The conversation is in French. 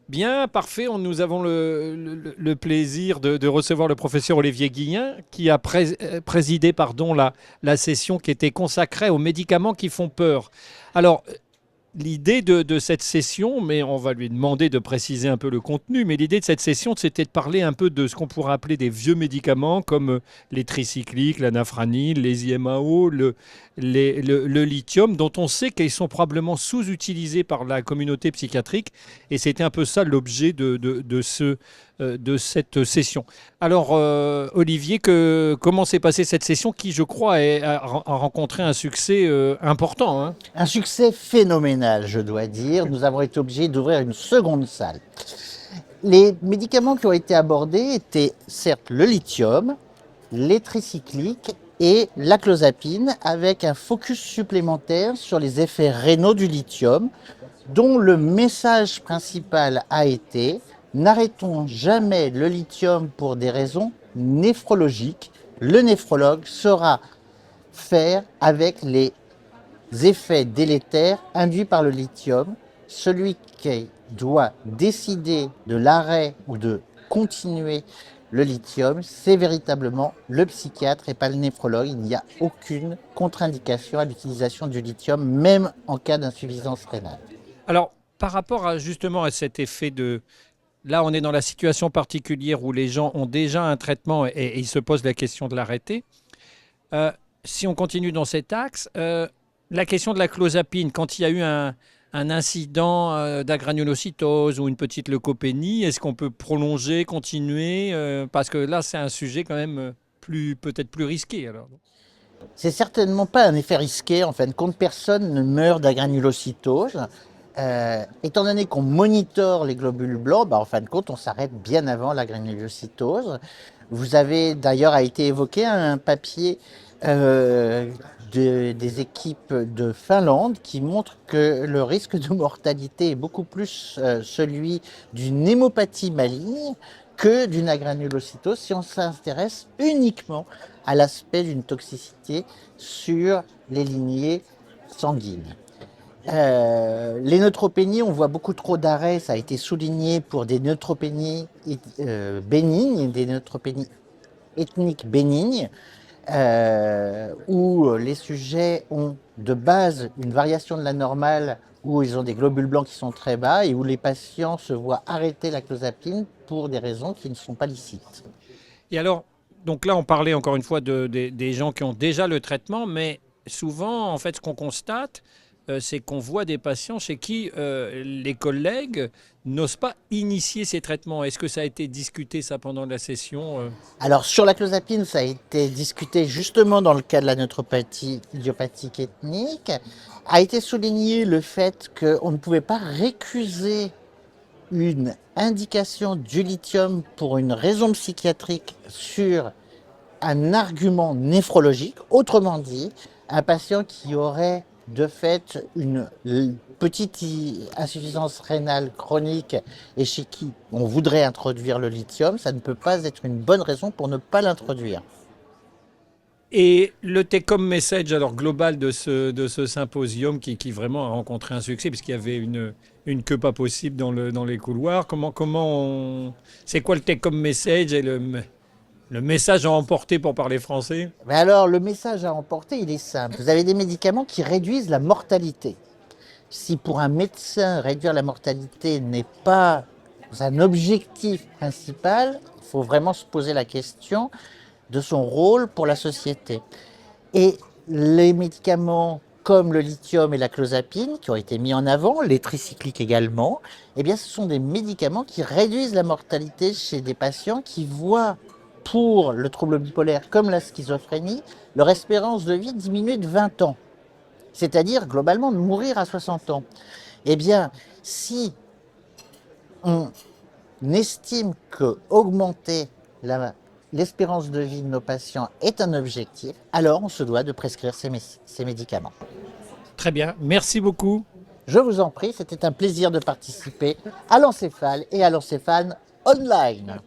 Bien, parfait. Nous avons le plaisir de recevoir le professeur Olivier Guillen qui a présidé pardon, la session qui était consacrée aux médicaments qui font peur. Alors, l'idée de cette session, mais on va lui demander de préciser un peu le contenu, mais l'idée de cette session, c'était de parler un peu de ce qu'on pourrait appeler des vieux médicaments comme les tricycliques, la nafranil, les IMAO, le lithium, dont on sait qu'ils sont probablement sous-utilisés par la communauté psychiatrique. Et c'était un peu ça l'objet de cette session. Alors, Olivier, comment s'est passée cette session qui, je crois, a rencontré un succès important, hein? Un succès phénoménal, je dois dire. Nous avons été obligés d'ouvrir une seconde salle. Les médicaments qui ont été abordés étaient certes le lithium, les tricycliques et la clozapine, avec un focus supplémentaire sur les effets rénaux du lithium, dont le message principal a été « N'arrêtons jamais le lithium pour des raisons néphrologiques. Le néphrologue saura faire avec les effets délétères induits par le lithium. Celui qui doit décider de l'arrêt ou de continuer le lithium, c'est véritablement le psychiatre et pas le néphrologue. Il n'y a aucune contre-indication à l'utilisation du lithium, même en cas d'insuffisance rénale. Alors, par rapport justement à cet effet de... Là, on est dans la situation particulière où les gens ont déjà un traitement et ils se posent la question de l'arrêter. Si on continue dans cet axe, la question de la clozapine, quand il y a eu un incident d'agranulocytose ou une petite leucopénie, est-ce qu'on peut prolonger, continuer parce que là, c'est un sujet quand même peut-être plus risqué. Alors. C'est certainement pas un effet risqué. En fin de compte, personne ne meurt d'agranulocytose. Étant donné qu'on monitore les globules blancs, en fin de compte, on s'arrête bien avant la granulocytose. Vous avez d'ailleurs a été évoqué un papier des équipes de Finlande qui montre que le risque de mortalité est beaucoup plus celui d'une hémopathie maligne que d'une agranulocytose si on s'intéresse uniquement à l'aspect d'une toxicité sur les lignées sanguines. Les neutropénies, on voit beaucoup trop d'arrêts, ça a été souligné pour des neutropénies bénignes, des neutropénies ethniques bénignes, où les sujets ont de base une variation de la normale, où ils ont des globules blancs qui sont très bas et où les patients se voient arrêter la clozapine pour des raisons qui ne sont pas licites. Et alors, donc là, on parlait encore une fois des gens qui ont déjà le traitement, mais souvent, en fait, ce qu'on constate, c'est qu'on voit des patients chez qui les collègues n'osent pas initier ces traitements. Est-ce que ça a été discuté, ça, pendant la session Alors, sur la clozapine, ça a été discuté justement dans le cas de la neutropathie idiopathique ethnique. A été souligné le fait qu'on ne pouvait pas récuser une indication du lithium pour une raison psychiatrique sur un argument néphrologique. Autrement dit, un patient qui aurait de fait une petite insuffisance rénale chronique et chez qui on voudrait introduire le lithium, ça ne peut pas être une bonne raison pour ne pas l'introduire. Et le take-home message alors, global de ce symposium qui vraiment a rencontré un succès, puisqu'il y avait une queue pas possible dans les couloirs, c'est quoi le take-home message et le message à emporter pour parler français? Mais alors, le message à emporter, il est simple. Vous avez des médicaments qui réduisent la mortalité. Si pour un médecin, réduire la mortalité n'est pas un objectif principal, il faut vraiment se poser la question de son rôle pour la société. Et les médicaments comme le lithium et la clozapine, qui ont été mis en avant, les tricycliques également, eh bien, ce sont des médicaments qui réduisent la mortalité chez des patients qui voient pour le trouble bipolaire comme la schizophrénie, leur espérance de vie diminuer de 20 ans. C'est-à-dire, globalement, de mourir à 60 ans. Eh bien, si on estime que augmenter l'espérance de vie de nos patients est un objectif, alors on se doit de prescrire ces médicaments. Très bien, merci beaucoup. Je vous en prie, c'était un plaisir de participer à l'Encéphale et à l'Encéphane Online.